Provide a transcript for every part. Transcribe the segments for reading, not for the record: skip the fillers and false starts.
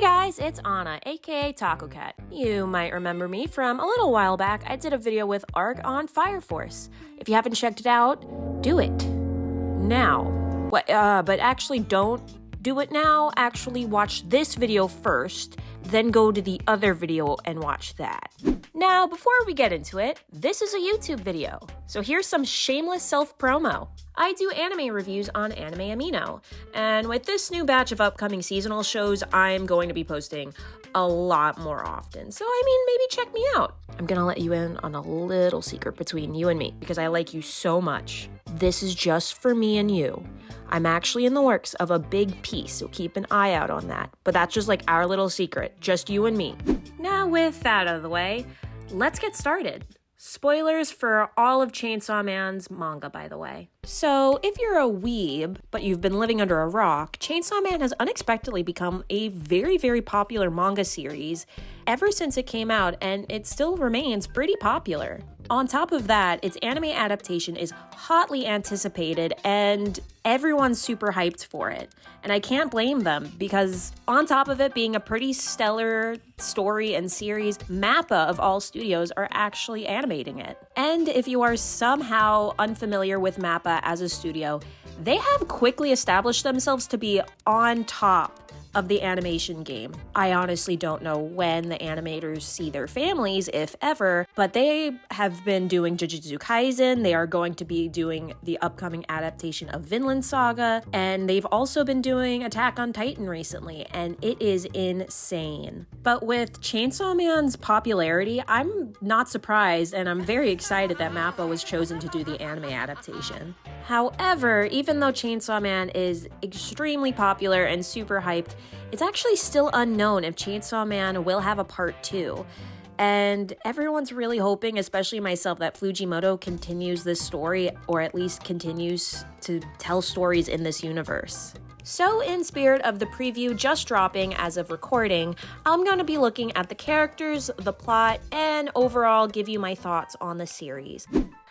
guys, it's Anna, aka Tacokat. You might remember me from a little while back. I did a video with Arc on Fire Force. If you haven't checked it out, do it now. But actually don't do it now. Actually watch this video first, then go to the other video and watch that. Now, before we get into it, this is a YouTube video, so here's some shameless self-promo. I do anime reviews on Anime Amino, and with this new batch of upcoming seasonal shows, I'm going to be posting a lot more often. So, maybe check me out. I'm gonna let you in on a little secret between you and me, because I like you so much. This is just for me and you. I'm actually in the works of a big piece, so keep an eye out on that. But that's just like our little secret, just you and me. Now, with that out of the way, let's get started. Spoilers for all of Chainsaw Man's manga, by the way. So, if you're a weeb, but you've been living under a rock, Chainsaw Man has unexpectedly become a very, very popular manga series ever since it came out, and it still remains pretty popular. On top of that, its anime adaptation is hotly anticipated, and everyone's super hyped for it. And I can't blame them, because on top of it being a pretty stellar story and series, Mappa of all studios are actually animating it. And if you are somehow unfamiliar with Mappa as a studio, they have quickly established themselves to be on top of the animation game. I honestly don't know when the animators see their families, if ever, but they have been doing Jujutsu Kaisen, they are going to be doing the upcoming adaptation of Vinland Saga, and they've also been doing Attack on Titan recently, and it is insane. But with Chainsaw Man's popularity, I'm not surprised, and I'm very excited that Mappa was chosen to do the anime adaptation. However, even though Chainsaw Man is extremely popular and super hyped, it's actually still unknown if Chainsaw Man will have a part 2. And everyone's really hoping, especially myself, that Fujimoto continues this story, or at least continues to tell stories in this universe. So in spirit of the preview just dropping as of recording, I'm going to be looking at the characters, the plot, and overall give you my thoughts on the series.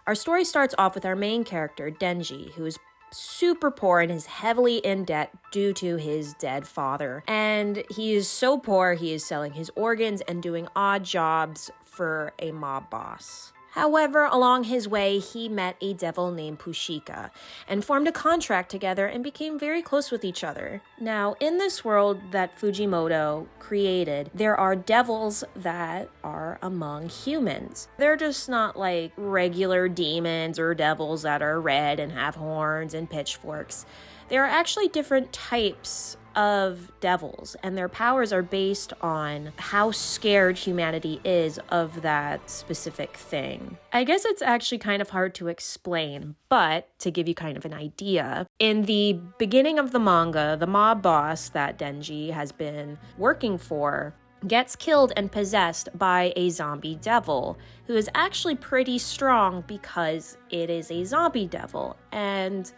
Our story starts off with our main character, Denji, who is super poor and is heavily in debt due to his dead father. And he is so poor, he is selling his organs and doing odd jobs for a mob boss. However, along his way, he met a devil named Pushika and formed a contract together and became very close with each other. Now, in this world that Fujimoto created, there are devils that are among humans. They're just not like regular demons or devils that are red and have horns and pitchforks. There are actually different types of devils, and their powers are based on how scared humanity is of that specific thing. I guess it's actually kind of hard to explain, but to give you kind of an idea, in the beginning of the manga, the mob boss that Denji has been working for gets killed and possessed by a zombie devil, who is actually pretty strong because it is a zombie devil. And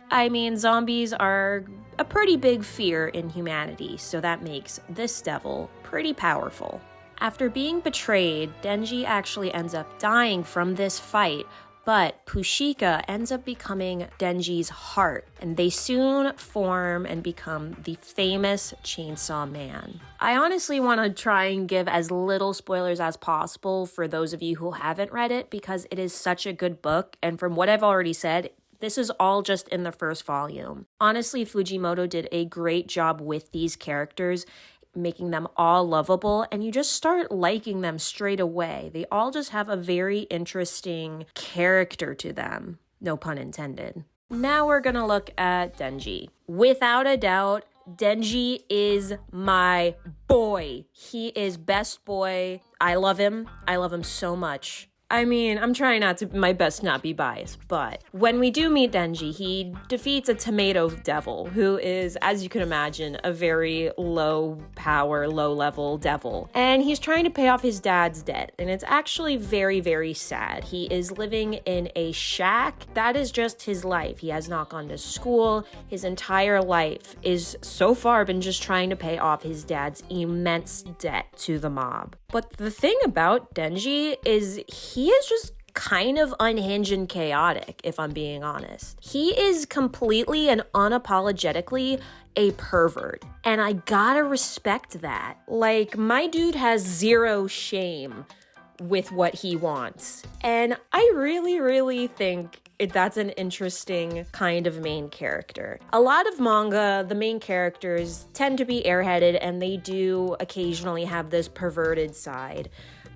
zombies are a pretty big fear in humanity, so that makes this devil pretty powerful. After being betrayed, Denji actually ends up dying from this fight, but Pushika ends up becoming Denji's heart, and they soon form and become the famous Chainsaw Man. I honestly want to try and give as little spoilers as possible for those of you who haven't read it, because it is such a good book, and from what I've already said, this is all just in the first volume. Honestly, Fujimoto did a great job with these characters, making them all lovable, and you just start liking them straight away. They all just have a very interesting character to them. No pun intended. Now we're gonna look at Denji. Without a doubt, Denji is my boy. He is best boy. I love him. I love him so much. I'm trying my best not be biased, but when we do meet Denji, he defeats a tomato devil who is, as you can imagine, a very low power, low level devil. And he's trying to pay off his dad's debt, and it's actually very, very sad. He is living in a shack. That is just his life. He has not gone to school. His entire life is so far been just trying to pay off his dad's immense debt to the mob. But the thing about Denji is he is just kind of unhinged and chaotic, if I'm being honest. He is completely and unapologetically a pervert, and I gotta respect that. Like, my dude has zero shame with what he wants, and I really think that's an interesting kind of main character. A lot of manga, the main characters tend to be airheaded, and they do occasionally have this perverted side.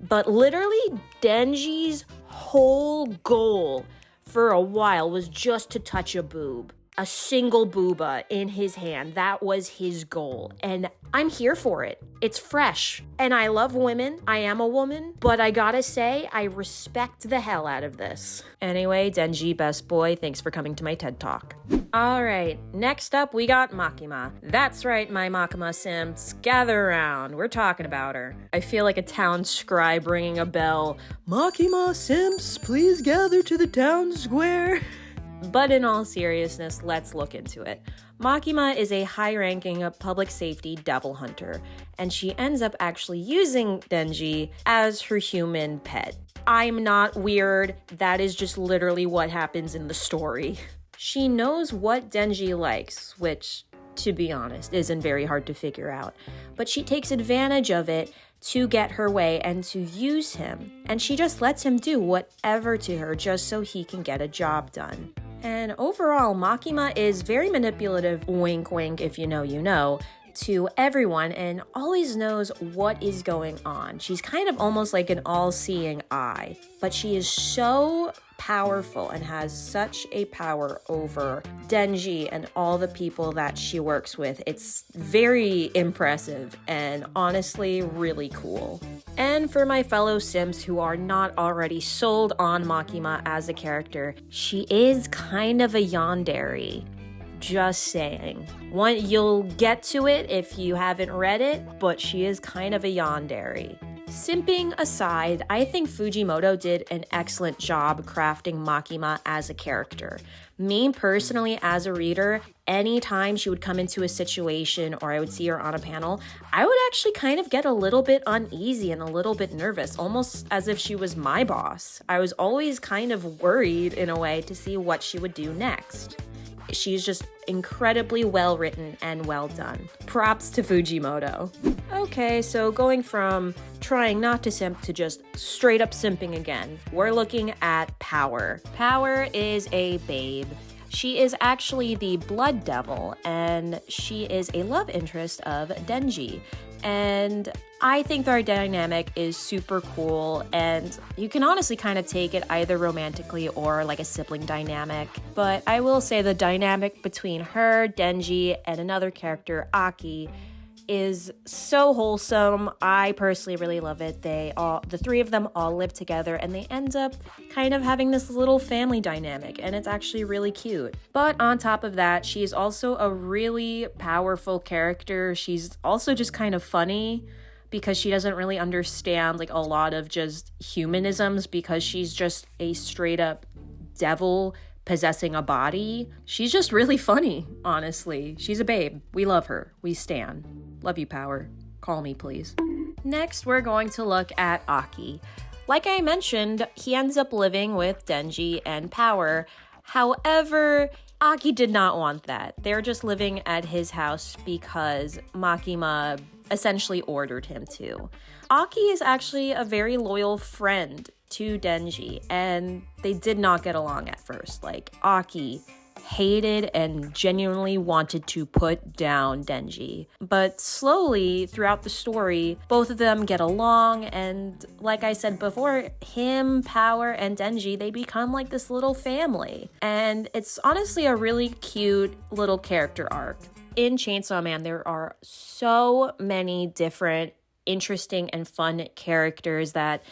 But literally, Denji's whole goal for a while was just to touch a boob. A single booba in his hand. That was his goal. And I'm here for it. It's fresh. And I love women. I am a woman. But I gotta say, I respect the hell out of this. Anyway, Denji, best boy, thanks for coming to my TED Talk. Alright, next up we got Makima. That's right, my Makima simps. Gather around. We're talking about her. I feel like a town scribe ringing a bell. Makima simps, please gather to the town square. But in all seriousness, let's look into it. Makima is a high-ranking public safety devil hunter, and she ends up actually using Denji as her human pet. I'm not weird. That is just literally what happens in the story. She knows what Denji likes, which, to be honest, isn't very hard to figure out. But she takes advantage of it to get her way and to use him. And she just lets him do whatever to her just so he can get a job done. And overall, Makima is very manipulative, wink wink if you know, to everyone and always knows what is going on. She's kind of almost like an all-seeing eye, but she is so powerful and has such a power over Denji and all the people that she works with. It's very impressive and honestly really cool. And for my fellow Sims who are not already sold on Makima as a character, she is kind of a yandere. Just saying. You'll get to it if you haven't read it, but she is kind of a yandere. Simping aside, I think Fujimoto did an excellent job crafting Makima as a character. Me personally, as a reader, anytime she would come into a situation or I would see her on a panel, I would actually kind of get a little bit uneasy and a little bit nervous, almost as if she was my boss. I was always kind of worried in a way to see what she would do next. She's just incredibly well written and well done. Props to Fujimoto. Okay, so going from trying not to simp to just straight up simping again, we're looking at Power. Power is a babe. She is actually the blood devil, and she is a love interest of Denji. And I think their dynamic is super cool, and you can honestly kind of take it either romantically or like a sibling dynamic. But I will say the dynamic between her, Denji, and another character, Aki, is so wholesome. I personally really love it. The three of them all live together and they end up kind of having this little family dynamic, and it's actually really cute. But on top of that, she's also a really powerful character. She's also just kind of funny because she doesn't really understand like a lot of just humanisms because she's just a straight up devil possessing a body. She's just really funny, honestly. She's a babe. We love her. We stan. Love you, Power. Call me, please. Next, we're going to look at Aki. Like I mentioned, he ends up living with Denji and Power. However, Aki did not want that. They're just living at his house because Makima essentially ordered him to. Aki is actually a very loyal friend to Denji, and they did not get along at first. Like, Aki hated and genuinely wanted to put down Denji. But slowly, throughout the story, both of them get along, and like I said before, him, Power, and Denji, they become like this little family. And it's honestly a really cute little character arc. In Chainsaw Man, there are so many different interesting and fun characters that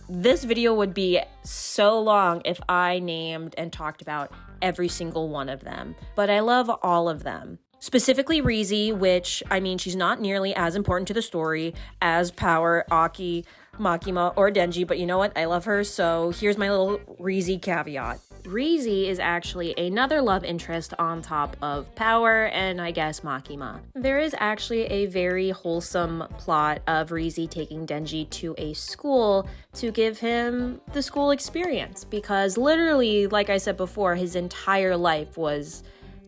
this video would be so long if I named and talked about every single one of them. But I love all of them. Specifically Reze, which, I mean, she's not nearly as important to the story as Power, Aki, Makima, or Denji, but you know what? I love her, so here's my little Reze caveat. Reze is actually another love interest on top of Power and I guess Makima. There is actually a very wholesome plot of Reze taking Denji to a school to give him the school experience, because literally, like I said before, his entire life was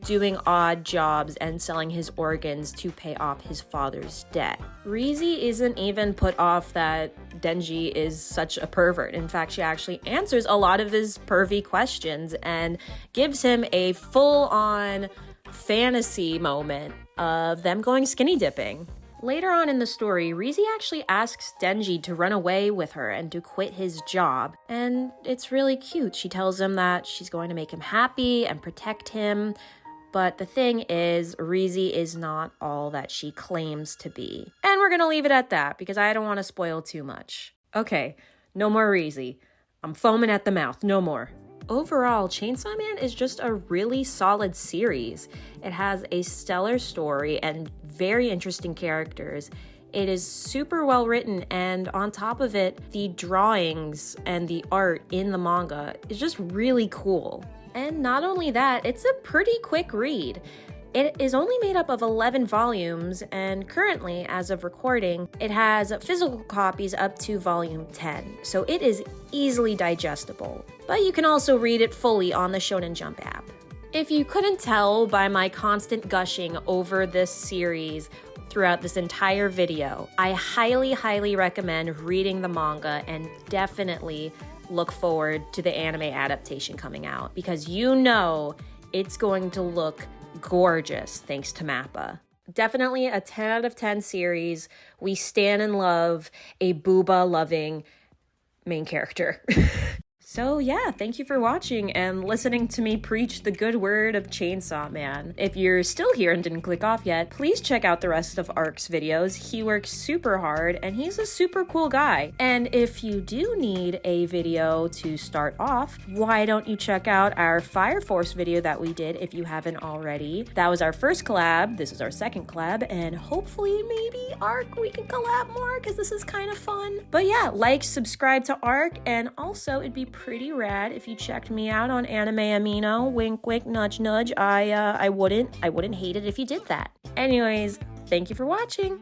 doing odd jobs and selling his organs to pay off his father's debt. Reze isn't even put off that Denji is such a pervert. In fact, she actually answers a lot of his pervy questions and gives him a full-on fantasy moment of them going skinny dipping. Later on in the story, Reze actually asks Denji to run away with her and to quit his job, and it's really cute. She tells him that she's going to make him happy and protect him. But the thing is, Reze is not all that she claims to be. And we're gonna leave it at that because I don't want to spoil too much. Okay, no more Reze. I'm foaming at the mouth, no more. Overall, Chainsaw Man is just a really solid series. It has a stellar story and very interesting characters. It is super well written, and on top of it, the drawings and the art in the manga is just really cool. And not only that, it's a pretty quick read. It is only made up of 11 volumes, and currently, as of recording, it has physical copies up to volume 10, so it is easily digestible. But you can also read it fully on the Shonen Jump app. If you couldn't tell by my constant gushing over this series throughout this entire video, I highly recommend reading the manga and definitely look forward to the anime adaptation coming out, because you know it's going to look gorgeous thanks to Mappa. Definitely a 10 out of 10 series. We stan and love a booba-loving main character. So yeah, thank you for watching and listening to me preach the good word of Chainsaw Man. If you're still here and didn't click off yet, please check out the rest of Ark's videos. He works super hard and he's a super cool guy. And if you do need a video to start off, why don't you check out our Fire Force video that we did if you haven't already. That was our first collab, this is our second collab, and hopefully maybe Ark we can collab more because this is kind of fun. But yeah, like, subscribe to Ark, and also it'd be pretty rad if you checked me out on Anime Amino. Wink wink, nudge nudge. I wouldn't hate it if you did that. Anyways, thank you for watching.